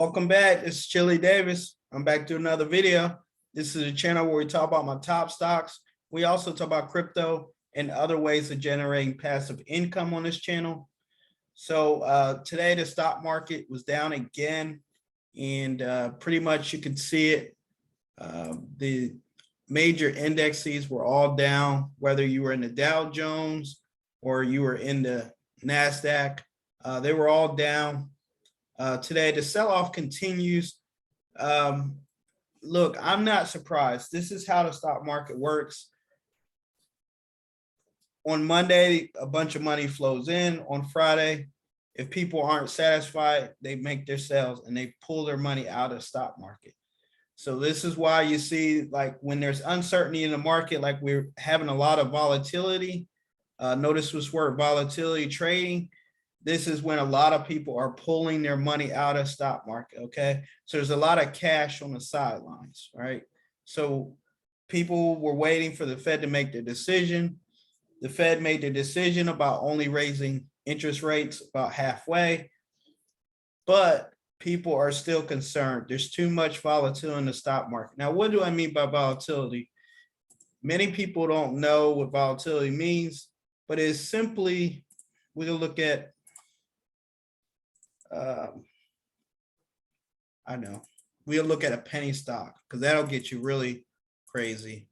Welcome back. This is Chili Davis. I'm back to another video. This is a channel where we talk about my top stocks. We also talk about crypto and other ways of generating passive income on this channel. So today the stock market was down again, and pretty much you can see it. The major indexes were all down, whether you were in the Dow Jones or you were in the Nasdaq. They were all down. Today, the sell-off continues. Look, I'm not surprised. This is how the stock market works. On Monday, a bunch of money flows in. On Friday, if people aren't satisfied, they make their sales and they pull their money out of the stock market. So this is why you see, like, when there's uncertainty in the market, like we're having a lot of volatility. Notice this word volatility trading. This is when a lot of people are pulling their money out of stock market, okay? So there's a lot of cash on the sidelines, right? So people were waiting for the Fed to make their decision. The Fed made the decision about only raising interest rates about halfway, but people are still concerned. There's too much volatility in the stock market. Now, what do I mean by volatility? Many people don't know what volatility means, but it's simply, we'll look at, I know, we'll look at a penny stock because that'll get you really crazy.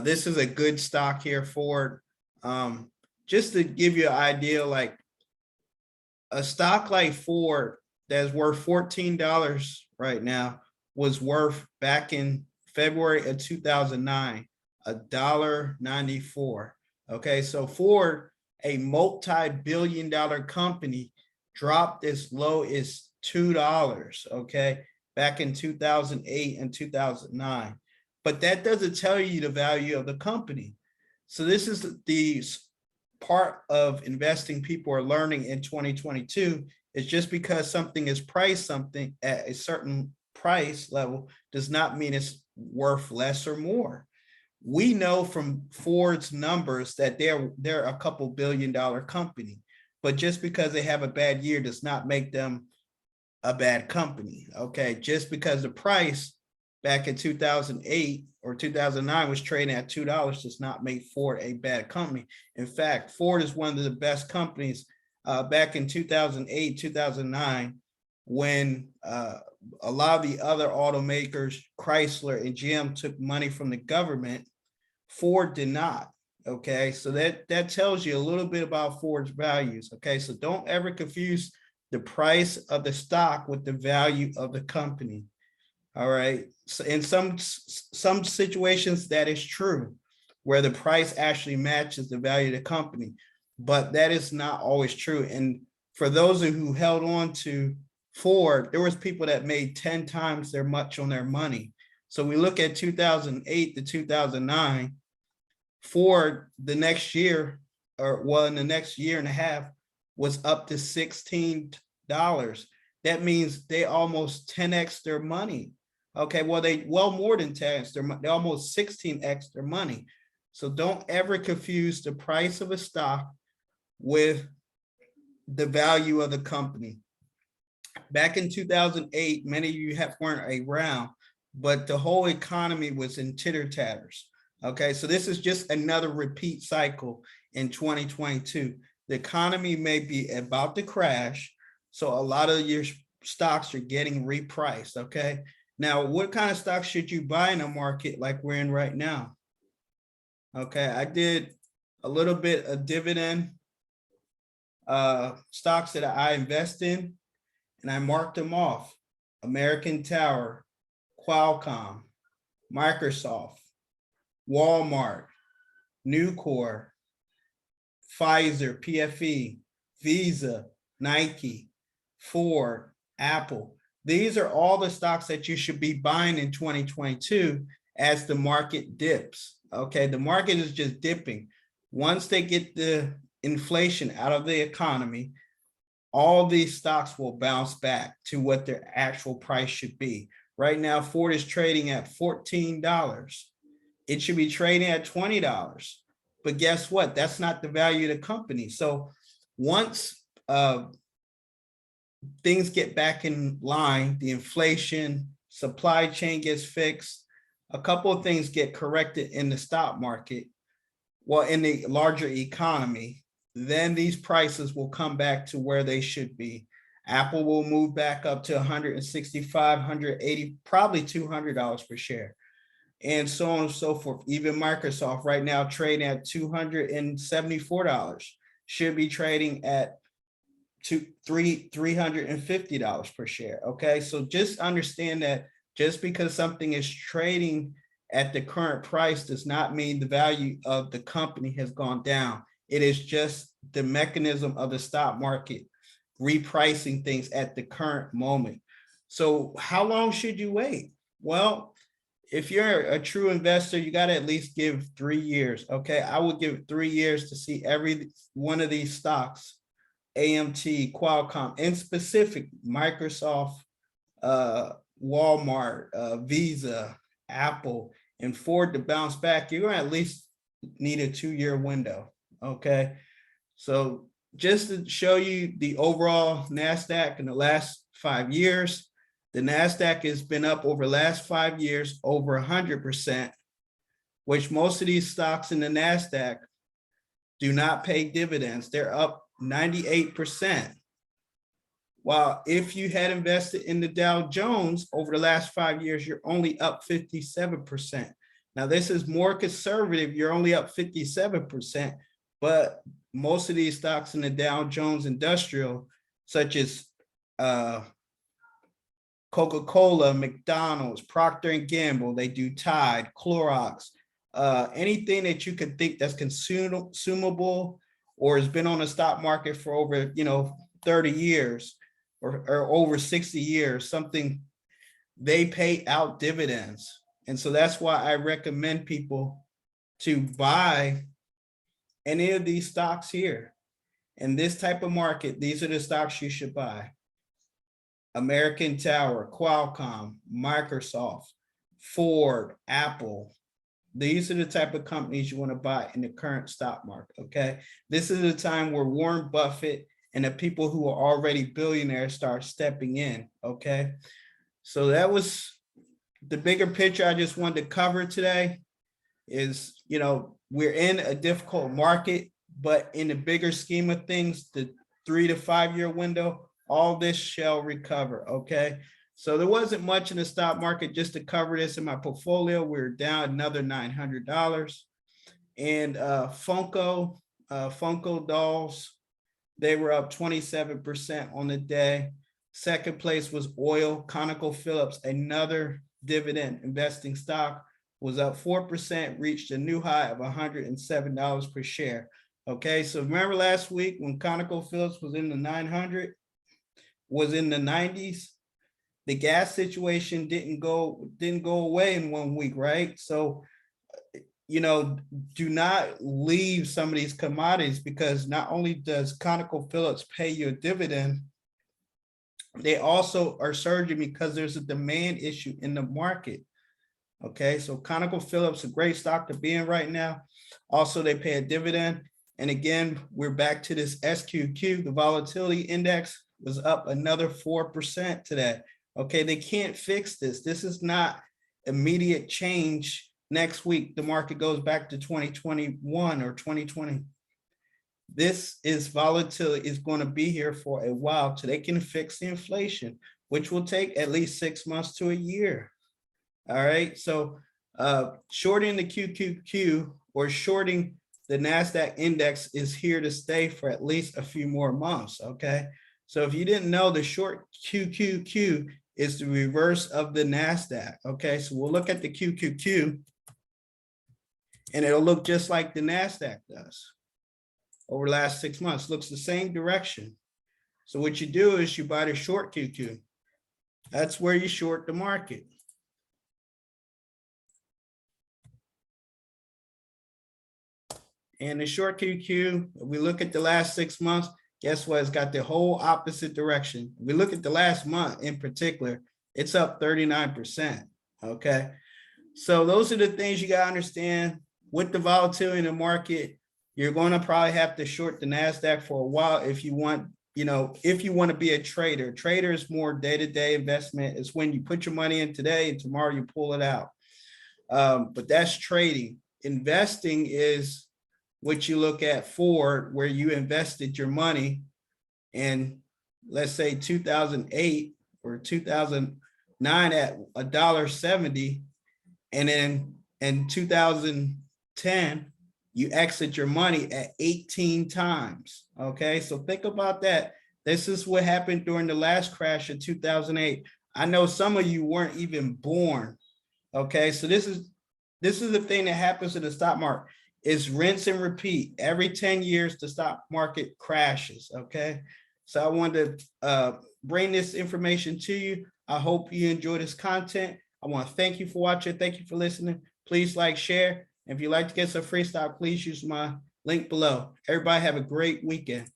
This is a good stock here, Ford. Just to give you an idea, like a stock like Ford that's worth $14 right now was worth back in February of 2009, $1.94. Okay, so Ford, a multi-billion-dollar company, dropped as low as $2, okay, back in 2008 and 2009. But that doesn't tell you the value of the company. So this is the part of investing people are learning in 2022. Is just because something is priced something at a certain price level does not mean it's worth less or more. We know from Ford's numbers that they're a couple billion-dollar company. But just because they have a bad year does not make them a bad company, okay? Just because the price back in 2008 or 2009 was trading at $2 does not make Ford a bad company. In fact, Ford is one of the best companies back in 2008, 2009, when a lot of the other automakers, Chrysler and GM, took money from the government. Ford did not. Okay, so that tells you a little bit about Ford's values. Okay, so don't ever confuse the price of the stock with the value of the company. All right, so in some situations that is true, where the price actually matches the value of the company, but that is not always true. And for those who held on to Ford, there was people that made 10 times their much on their money. So we look at 2008 to 2009. Ford the next year, or well, in the next year and a half, was up to $16. That means they almost 10x their money. Okay, well, they more than 10x their money. They almost 16x their money. So don't ever confuse the price of a stock with the value of the company. Back in 2008, many of you weren't around, but the whole economy was in titter tatters. Okay, so this is just another repeat cycle in 2022. The economy may be about to crash, so a lot of your stocks are getting repriced, okay? Now, what kind of stocks should you buy in a market like we're in right now? Okay, I did a little bit of dividend stocks that I invest in, and I marked them off. American Tower, Qualcomm, Microsoft, Walmart, Nucor, Pfizer, PFE, Visa, Nike, Ford, Apple. These are all the stocks that you should be buying in 2022 as the market dips. Okay, the market is just dipping. Once they get the inflation out of the economy, all these stocks will bounce back to what their actual price should be. Right now, Ford is trading at $14. It should be trading at $20. But guess what? That's not the value of the company. So once things get back in line, the inflation, supply chain gets fixed, a couple of things get corrected in the stock market, well, in the larger economy, then these prices will come back to where they should be. Apple will move back up to 165, 180, probably $200 per share, and so on and so forth. Even Microsoft right now trading at $274, should be trading at $350 per share. Okay, so just understand that just because something is trading at the current price does not mean the value of the company has gone down. It is just the mechanism of the stock market repricing things at the current moment. So how long should you wait? Well, if you're a true investor, you got to at least give 3 years. Okay, I would give 3 years to see every one of these stocks, AMT, Qualcomm, in specific, Microsoft, Walmart, Visa, Apple, and Ford to bounce back. You're going to at least need a 2-year window. Okay, so just to show you the overall Nasdaq in the last 5 years, the Nasdaq has been up over the last 5 years over 100%, which most of these stocks in the Nasdaq do not pay dividends. They're up 98%. While if you had invested in the Dow Jones over the last 5 years, you're only up 57%. Now, this is more conservative. You're only up 57%, but most of these stocks in the Dow Jones Industrial, such as Coca-Cola, McDonald's, Procter & Gamble, they do Tide, Clorox, anything that you could think that's consumable or has been on the stock market for over, 30 years or over 60 years, something, they pay out dividends. And so that's why I recommend people to buy any of these stocks here. In this type of market, these are the stocks you should buy. American Tower, Qualcomm, Microsoft, Ford, Apple. These are the type of companies you want to buy in the current stock market, okay? This is a time where Warren Buffett and the people who are already billionaires start stepping in, okay? So that was the bigger picture I just wanted to cover today is, we're in a difficult market, but in the bigger scheme of things, the 3 to 5 year window, all this shall recover, okay? So there wasn't much in the stock market just to cover this in my portfolio. We're down another $900. And Funko Dolls, they were up 27% on the day. Second place was oil. ConocoPhillips, another dividend investing stock, was up 4%, reached a new high of $107 per share. Okay, so remember last week when ConocoPhillips was in the 900, was in the 90s, the gas situation didn't go away in 1 week, right? So, do not leave some of these commodities, because not only does ConocoPhillips pay you a dividend, they also are surging because there's a demand issue in the market. Okay, so ConocoPhillips, a great stock to be in right now. Also, they pay a dividend. And again, we're back to this SQQ. The volatility index was up another 4% today. Okay, they can't fix this. This is not immediate change. Next week, the market goes back to 2021 or 2020. This is volatility is going to be here for a while till they can fix the inflation, which will take at least 6 months to a year. All right, so shorting the QQQ or shorting the Nasdaq index is here to stay for at least a few more months. Okay, so if you didn't know, the short QQQ is the reverse of the Nasdaq. Okay, so we'll look at the QQQ and it'll look just like the Nasdaq does over the last 6 months. Looks the same direction. So what you do is you buy the short QQ. That's where you short the market. And the short QQ, if we look at the last 6 months, guess what? It's got the whole opposite direction. If we look at the last month in particular, it's up 39%. Okay. So those are the things you got to understand. With the volatility in the market, you're going to probably have to short the Nasdaq for a while if you want you know, if you want to be a trader, trader is more day-to-day investment. It's when you put your money in today and tomorrow you pull it out. But that's trading. Investing is what you look at forward, where you invested your money in, let's say 2008 or 2009 at $1.70, and then in 2010 you exit your money at 18 times. Okay, so think about that. This is what happened during the last crash of 2008. I know some of you weren't even born. Okay, so this is the thing that happens in the stock market. It's rinse and repeat. Every 10 years the stock market crashes. Okay, so I wanted to bring this information to you. I hope you enjoy this content. I want to thank you for watching. Thank you for listening. Please like, share. If you'd like to get some free stock, please use my link below. Everybody have a great weekend.